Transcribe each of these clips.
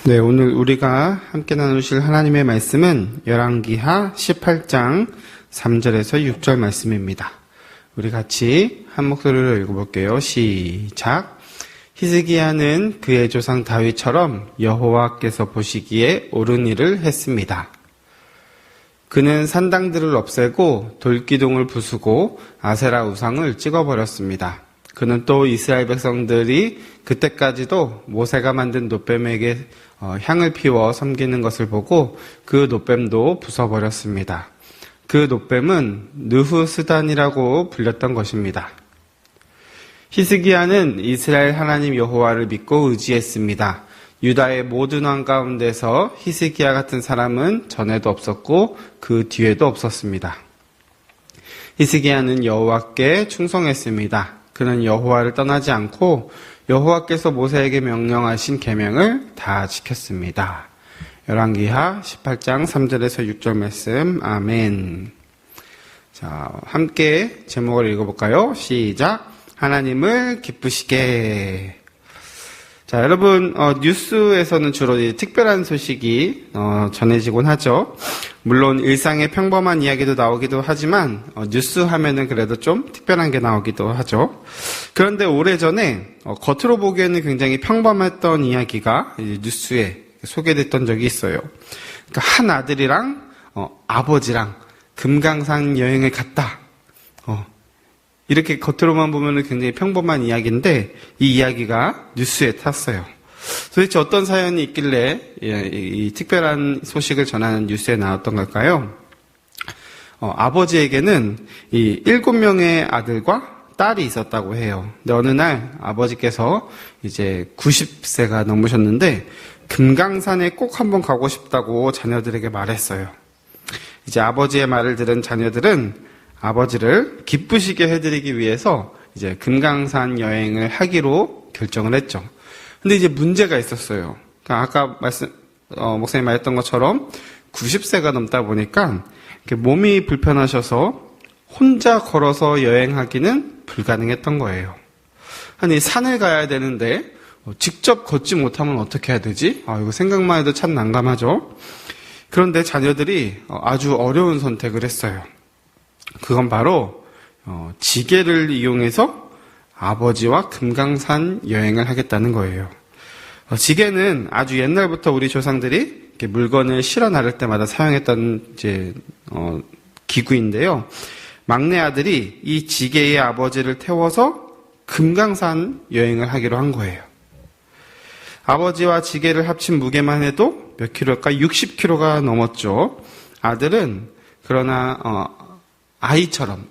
네, 오늘 우리가 함께 나누실 하나님의 말씀은 열왕기하 18장 3절에서 6절 말씀입니다. 우리 같이 한 목소리로 읽어볼게요. 시작. 히스기야는 그의 조상 다윗처럼 여호와께서 보시기에 옳은 일을 했습니다. 그는 산당들을 없애고 돌기둥을 부수고 아세라 우상을 찍어버렸습니다. 그는 또 이스라엘 백성들이 그때까지도 모세가 만든 노뱀에게 향을 피워 섬기는 것을 보고 그 노뱀도 부숴버렸습니다. 그 노뱀은 느후스단이라고 불렸던 것입니다. 히스기야는 이스라엘 하나님 여호와를 믿고 의지했습니다. 유다의 모든 왕 가운데서 히스기야 같은 사람은 전에도 없었고 그 뒤에도 없었습니다. 히스기야는 여호와께 충성했습니다. 그는 여호와를 떠나지 않고 여호와께서 모세에게 명령하신 계명을 다 지켰습니다. 열왕기하 18장 3절에서 6절 말씀. 아멘. 자, 함께 제목을 읽어볼까요? 시작. 하나님을 기쁘시게. 자, 여러분, 뉴스에서는 주로 특별한 소식이 전해지곤 하죠. 물론 일상의 평범한 이야기도 나오기도 하지만 뉴스 하면은 그래도 좀 특별한 게 나오기도 하죠. 그런데 오래전에 겉으로 보기에는 굉장히 평범했던 이야기가 뉴스에 소개됐던 적이 있어요. 그러니까 한 아들이랑 아버지랑 금강산 여행을 갔다. 이렇게 겉으로만 보면 굉장히 평범한 이야기인데 이 이야기가 뉴스에 탔어요. 도대체 어떤 사연이 있길래 이 특별한 소식을 전하는 뉴스에 나왔던 걸까요? 아버지에게는 이 7명의 아들과 딸이 있었다고 해요. 근데 어느 날 아버지께서 이제 90세가 넘으셨는데 금강산에 꼭 한번 가고 싶다고 자녀들에게 말했어요. 이제 아버지의 말을 들은 자녀들은 아버지를 기쁘시게 해드리기 위해서 이제 금강산 여행을 하기로 결정을 했죠. 근데 이제 문제가 있었어요. 그러니까 아까 목사님 말했던 것처럼 90세가 넘다 보니까 몸이 불편하셔서 혼자 걸어서 여행하기는 불가능했던 거예요. 아니, 산을 가야 되는데 직접 걷지 못하면 어떻게 해야 되지? 이거 생각만 해도 참 난감하죠. 그런데 자녀들이 아주 어려운 선택을 했어요. 그건 바로 지게를 이용해서 아버지와 금강산 여행을 하겠다는 거예요. 지게는 아주 옛날부터 우리 조상들이 이렇게 물건을 실어 나를 때마다 사용했던 기구인데요. 막내 아들이 이 지게에 아버지를 태워서 금강산 여행을 하기로 한 거예요. 아버지와 지게를 합친 무게만 해도 몇 킬로일까? 60kg가 넘었죠. 아들은 그러나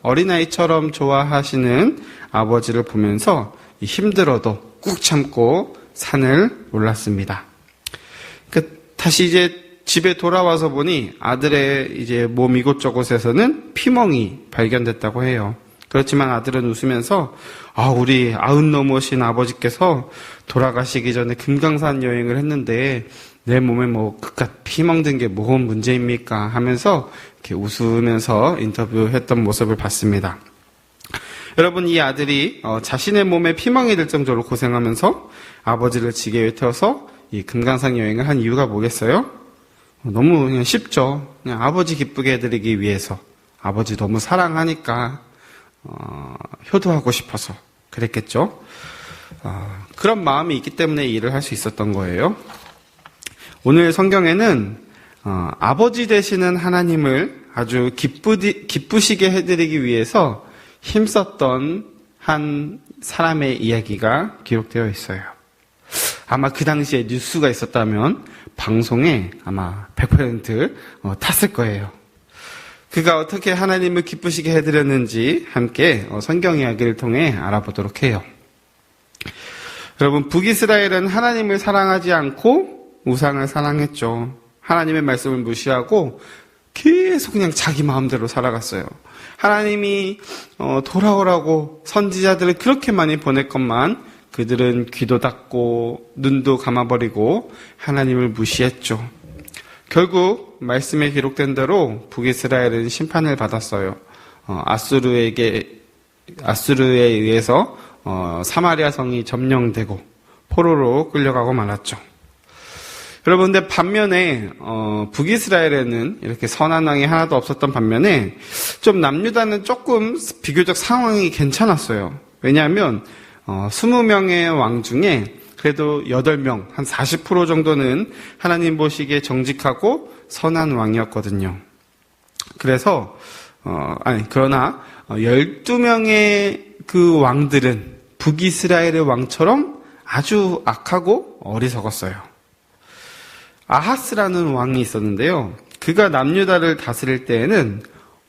어린아이처럼 좋아하시는 아버지를 보면서 힘들어도 꾹 참고 산을 올랐습니다. 다시 이제 집에 돌아와서 보니 아들의 이제 몸 이곳저곳에서는 피멍이 발견됐다고 해요. 그렇지만 아들은 웃으면서 우리 90 넘으신 아버지께서 돌아가시기 전에 금강산 여행을 했는데 내 몸에 그깟 피멍 든 게 뭐가 문제입니까? 하면서 이렇게 웃으면서 인터뷰했던 모습을 봤습니다. 여러분, 이 아들이 자신의 몸에 피멍이 들 정도로 고생하면서 아버지를 지게에 태워서 이 금강산 여행을 한 이유가 뭐겠어요? 너무 그냥 쉽죠. 그냥 아버지 기쁘게 해드리기 위해서. 아버지 너무 사랑하니까 효도하고 싶어서 그랬겠죠. 그런 마음이 있기 때문에 이 일을 할 수 있었던 거예요. 오늘 성경에는 아버지 되시는 하나님을 아주 기쁘시게 해드리기 위해서 힘썼던 한 사람의 이야기가 기록되어 있어요. 아마 그 당시에 뉴스가 있었다면 방송에 아마 100% 탔을 거예요. 그가 어떻게 하나님을 기쁘시게 해드렸는지 함께 성경 이야기를 통해 알아보도록 해요. 여러분, 북이스라엘은 하나님을 사랑하지 않고 우상을 사랑했죠. 하나님의 말씀을 무시하고 계속 그냥 자기 마음대로 살아갔어요. 하나님이 돌아오라고 선지자들을 그렇게 많이 보냈건만 그들은 귀도 닫고 눈도 감아버리고 하나님을 무시했죠. 결국 말씀에 기록된 대로 북이스라엘은 심판을 받았어요. 아수르에 의해서 사마리아 성이 점령되고 포로로 끌려가고 말았죠. 여러분들 반면에 북이스라엘에는 이렇게 선한 왕이 하나도 없었던 반면에 좀 남유다는 조금 비교적 상황이 괜찮았어요. 왜냐하면 20명의 왕 중에 그래도 8명, 한 40% 정도는 하나님 보시기에 정직하고 선한 왕이었거든요. 그래서 그러나 12명의 그 왕들은 북이스라엘의 왕처럼 아주 악하고 어리석었어요. 아하스라는 왕이 있었는데요. 그가 남유다를 다스릴 때에는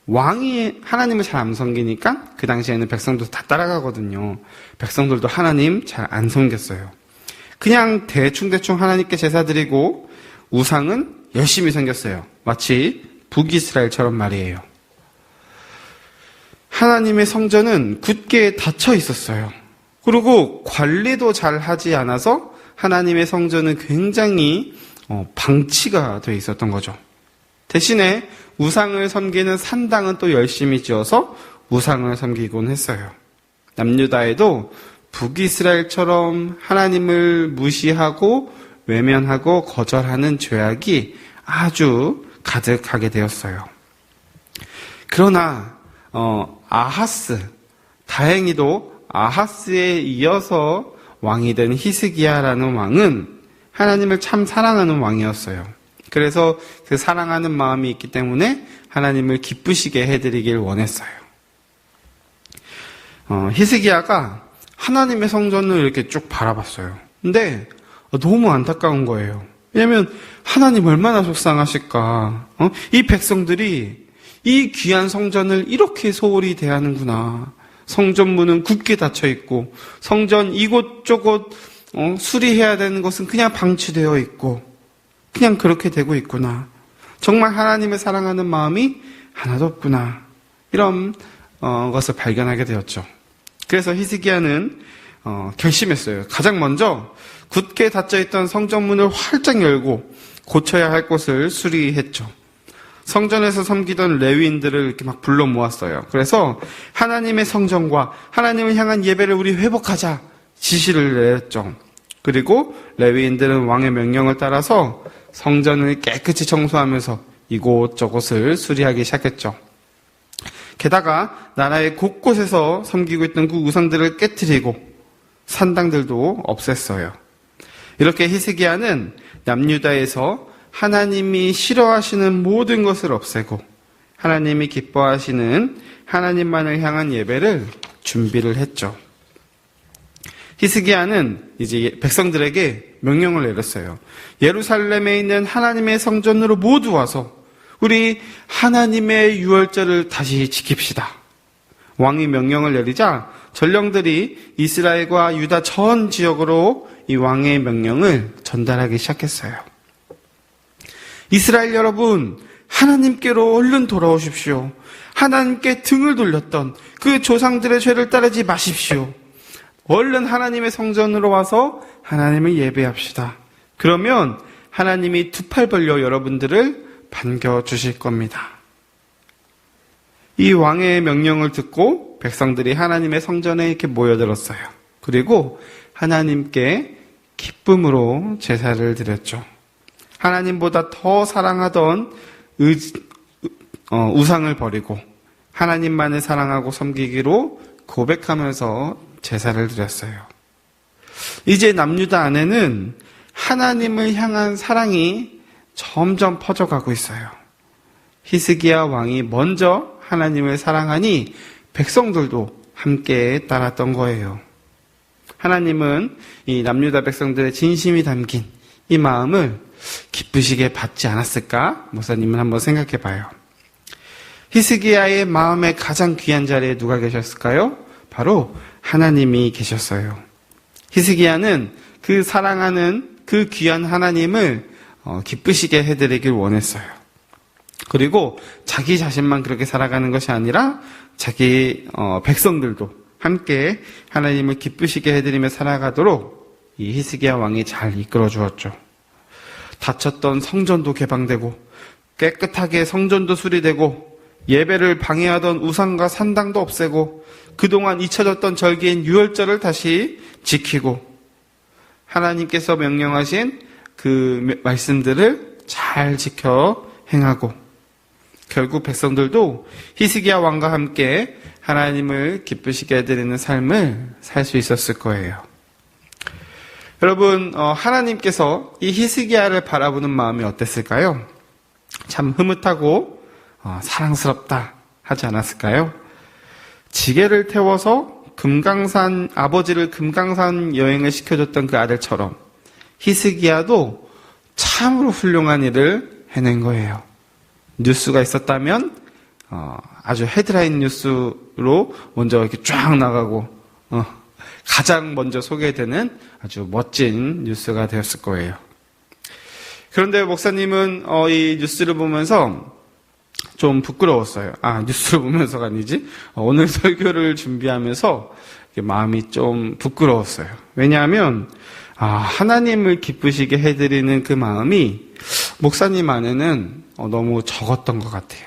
왕이 하나님을 잘 안 섬기니까 그 당시에는 백성도 다 따라가거든요. 백성들도 하나님 잘 안 섬겼어요. 그냥 대충 하나님께 제사 드리고 우상은 열심히 섬겼어요. 마치 북이스라엘처럼 말이에요. 하나님의 성전은 굳게 닫혀 있었어요. 그리고 관리도 잘 하지 않아서 하나님의 성전은 굉장히 방치가 돼 있었던 거죠. 대신에 우상을 섬기는 산당은 또 열심히 지어서 우상을 섬기곤 했어요. 남유다에도 북이스라엘처럼 하나님을 무시하고 외면하고 거절하는 죄악이 아주 가득하게 되었어요. 그러나 아하스, 다행히도 아하스에 이어서 왕이 된 히스기야라는 왕은 하나님을 참 사랑하는 왕이었어요. 그래서 그 사랑하는 마음이 있기 때문에 하나님을 기쁘시게 해드리길 원했어요. 히스기야가 하나님의 성전을 이렇게 쭉 바라봤어요. 근데 너무 안타까운 거예요. 왜냐하면 하나님 얼마나 속상하실까. 이 백성들이 이 귀한 성전을 이렇게 소홀히 대하는구나. 성전문은 굳게 닫혀있고 성전 이곳저곳 수리해야 되는 것은 그냥 방치되어 있고 그냥 그렇게 되고 있구나. 정말 하나님을 사랑하는 마음이 하나도 없구나. 이런 것을 발견하게 되었죠. 그래서 히스기야는 결심했어요. 가장 먼저 굳게 닫혀있던 성전문을 활짝 열고 고쳐야 할 곳을 수리했죠. 성전에서 섬기던 레위인들을 이렇게 막 불러 모았어요. 그래서 하나님의 성전과 하나님을 향한 예배를 우리 회복하자 지시를 내렸죠. 그리고 레위인들은 왕의 명령을 따라서 성전을 깨끗이 청소하면서 이곳저곳을 수리하기 시작했죠. 게다가 나라의 곳곳에서 섬기고 있던 그 우상들을 깨트리고 산당들도 없앴어요. 이렇게 히스기야는 남유다에서 하나님이 싫어하시는 모든 것을 없애고 하나님이 기뻐하시는 하나님만을 향한 예배를 준비를 했죠. 히스기야는 이제 백성들에게 명령을 내렸어요. 예루살렘에 있는 하나님의 성전으로 모두 와서 우리 하나님의 유월절을 다시 지킵시다. 왕이 명령을 내리자 전령들이 이스라엘과 유다 전 지역으로 이 왕의 명령을 전달하기 시작했어요. 이스라엘 여러분, 하나님께로 얼른 돌아오십시오. 하나님께 등을 돌렸던 그 조상들의 죄를 따르지 마십시오. 얼른 하나님의 성전으로 와서 하나님을 예배합시다. 그러면 하나님이 두 팔 벌려 여러분들을 반겨주실 겁니다. 이 왕의 명령을 듣고 백성들이 하나님의 성전에 이렇게 모여들었어요. 그리고 하나님께 기쁨으로 제사를 드렸죠. 하나님보다 더 사랑하던 우상을 버리고 하나님만을 사랑하고 섬기기로 고백하면서 제사를 드렸어요. 이제 남유다 안에는 하나님을 향한 사랑이 점점 퍼져가고 있어요. 히스기야 왕이 먼저 하나님을 사랑하니 백성들도 함께 따랐던 거예요. 하나님은 이 남유다 백성들의 진심이 담긴 이 마음을 기쁘시게 받지 않았을까? 목사님은 한번 생각해 봐요. 히스기야의 마음의 가장 귀한 자리에 누가 계셨을까요? 바로 하나님이 계셨어요. 히스기야는 그 사랑하는 그 귀한 하나님을 기쁘시게 해드리길 원했어요. 그리고 자기 자신만 그렇게 살아가는 것이 아니라 자기 백성들도 함께 하나님을 기쁘시게 해드리며 살아가도록 이 히스기야 왕이 잘 이끌어 주었죠. 닫혔던 성전도 개방되고 깨끗하게 성전도 수리되고 예배를 방해하던 우상과 산당도 없애고 그동안 잊혀졌던 절기인 유월절을 다시 지키고 하나님께서 명령하신 그 말씀들을 잘 지켜 행하고 결국 백성들도 히스기야 왕과 함께 하나님을 기쁘시게 해드리는 삶을 살 수 있었을 거예요. 여러분, 하나님께서 이 히스기야를 바라보는 마음이 어땠을까요? 참 흐뭇하고 사랑스럽다 하지 않았을까요? 지게를 태워서 아버지를 금강산 여행을 시켜줬던 그 아들처럼 히스기야도 참으로 훌륭한 일을 해낸 거예요. 뉴스가 있었다면 아주 헤드라인 뉴스로 먼저 이렇게 쫙 나가고 가장 먼저 소개되는 아주 멋진 뉴스가 되었을 거예요. 그런데 목사님은 이 뉴스를 보면서 좀 부끄러웠어요. 뉴스를 보면서가 아니지. 오늘 설교를 준비하면서 마음이 좀 부끄러웠어요. 왜냐하면 하나님을 기쁘시게 해드리는 그 마음이 목사님 안에는 너무 적었던 것 같아요.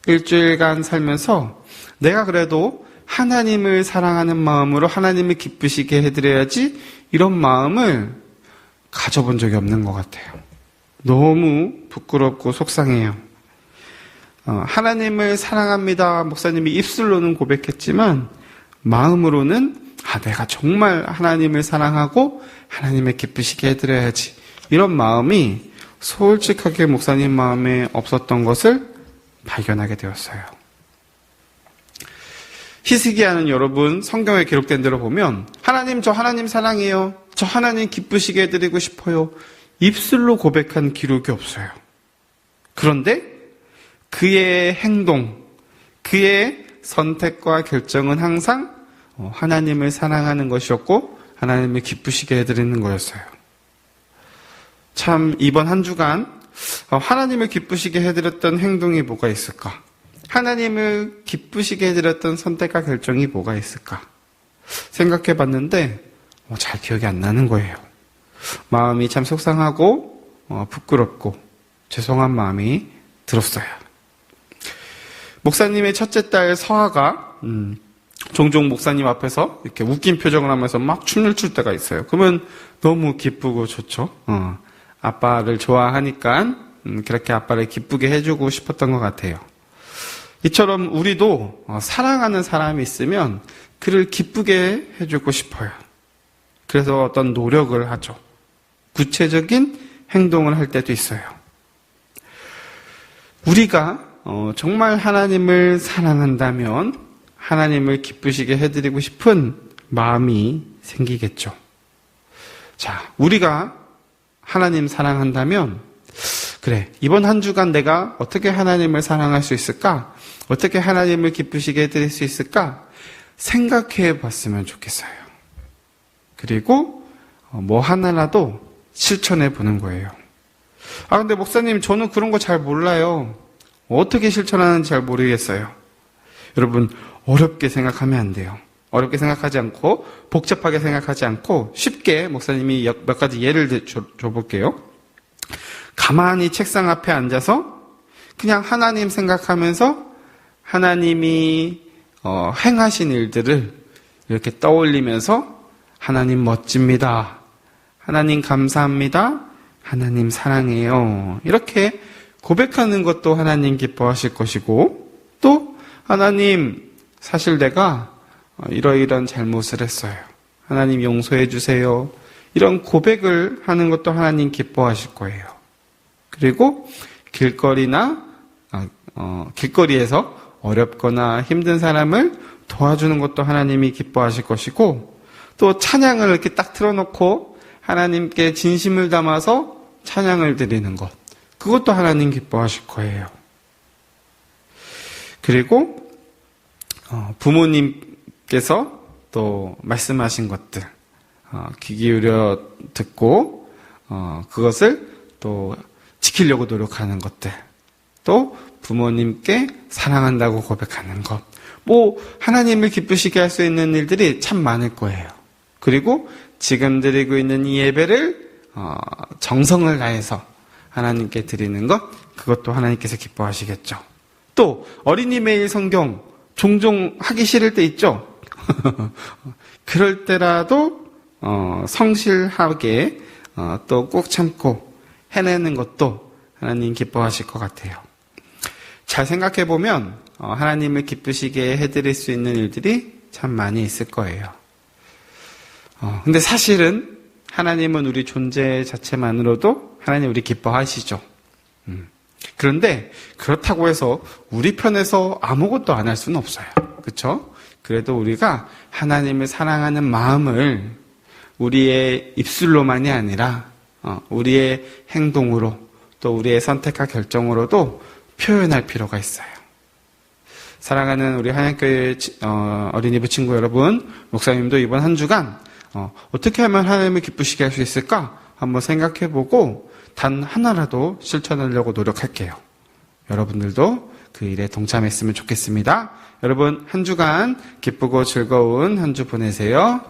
일주일간 살면서 내가 그래도 하나님을 사랑하는 마음으로 하나님을 기쁘시게 해드려야지 이런 마음을 가져본 적이 없는 것 같아요. 너무 부끄럽고 속상해요. 하나님을 사랑합니다. 목사님이 입술로는 고백했지만 마음으로는 내가 정말 하나님을 사랑하고 하나님을 기쁘시게 해드려야지 이런 마음이 솔직하게 목사님 마음에 없었던 것을 발견하게 되었어요. 히스기야는 여러분 성경에 기록된 대로 보면 하나님, 저 하나님 사랑해요. 저 하나님 기쁘시게 해드리고 싶어요. 입술로 고백한 기록이 없어요. 그런데 그의 행동, 그의 선택과 결정은 항상 하나님을 사랑하는 것이었고 하나님을 기쁘시게 해드리는 거였어요. 참 이번 한 주간 하나님을 기쁘시게 해드렸던 행동이 뭐가 있을까? 하나님을 기쁘시게 해드렸던 선택과 결정이 뭐가 있을까? 생각해 봤는데 잘 기억이 안 나는 거예요. 마음이 참 속상하고 부끄럽고 죄송한 마음이 들었어요. 목사님의 첫째 딸 서아가 종종 목사님 앞에서 이렇게 웃긴 표정을 하면서 막 춤을 출 때가 있어요. 그러면 너무 기쁘고 좋죠. 아빠를 좋아하니까 그렇게 아빠를 기쁘게 해주고 싶었던 것 같아요. 이처럼 우리도 사랑하는 사람이 있으면 그를 기쁘게 해주고 싶어요. 그래서 어떤 노력을 하죠. 구체적인 행동을 할 때도 있어요. 우리가 정말 하나님을 사랑한다면 하나님을 기쁘시게 해드리고 싶은 마음이 생기겠죠. 자, 우리가 하나님 사랑한다면 그래, 이번 한 주간 내가 어떻게 하나님을 사랑할 수 있을까? 어떻게 하나님을 기쁘시게 해드릴 수 있을까? 생각해 봤으면 좋겠어요. 그리고 뭐 하나라도 실천해 보는 거예요. 근데 목사님, 저는 그런 거 잘 몰라요. 어떻게 실천하는지 잘 모르겠어요. 여러분, 어렵게 생각하면 안 돼요. 어렵게 생각하지 않고 복잡하게 생각하지 않고 쉽게 목사님이 몇 가지 예를 줘볼게요. 가만히 책상 앞에 앉아서 그냥 하나님 생각하면서 하나님이 행하신 일들을 이렇게 떠올리면서 하나님 멋집니다. 하나님 감사합니다. 하나님 사랑해요. 이렇게 고백하는 것도 하나님 기뻐하실 것이고, 또 하나님, 사실 내가 이러이러한 잘못을 했어요. 하나님 용서해 주세요. 이런 고백을 하는 것도 하나님 기뻐하실 거예요. 그리고 길거리에서 어렵거나 힘든 사람을 도와주는 것도 하나님이 기뻐하실 것이고, 또 찬양을 이렇게 딱 틀어놓고 하나님께 진심을 담아서 찬양을 드리는 것, 그것도 하나님 기뻐하실 거예요. 그리고 부모님께서 또 말씀하신 것들 귀 기울여 듣고 그것을 또 지키려고 노력하는 것들, 또 부모님께 사랑한다고 고백하는 것, 뭐 하나님을 기쁘시게 할 수 있는 일들이 참 많을 거예요. 그리고 지금 드리고 있는 이 예배를 정성을 다해서 하나님께 드리는 것, 그것도 하나님께서 기뻐하시겠죠. 또 어린이 매일 성경 종종 하기 싫을 때 있죠. 그럴 때라도 성실하게 또 꾹 참고 해내는 것도 하나님 기뻐하실 것 같아요. 잘 생각해 보면 하나님을 기쁘시게 해드릴 수 있는 일들이 참 많이 있을 거예요. 근데 사실은 하나님은 우리 존재 자체만으로도 하나님 우리 기뻐하시죠. 그런데 그렇다고 해서 우리 편에서 아무것도 안 할 수는 없어요. 그렇죠? 그래도 우리가 하나님을 사랑하는 마음을 우리의 입술로만이 아니라 우리의 행동으로 또 우리의 선택과 결정으로도 표현할 필요가 있어요. 사랑하는 우리 한양교회 어린이부 친구 여러분, 목사님도 이번 한 주간 어떻게 하면 하나님을 기쁘시게 할 수 있을까 한번 생각해보고 단 하나라도 실천하려고 노력할게요. 여러분들도 그 일에 동참했으면 좋겠습니다. 여러분 한 주간 기쁘고 즐거운 한 주 보내세요.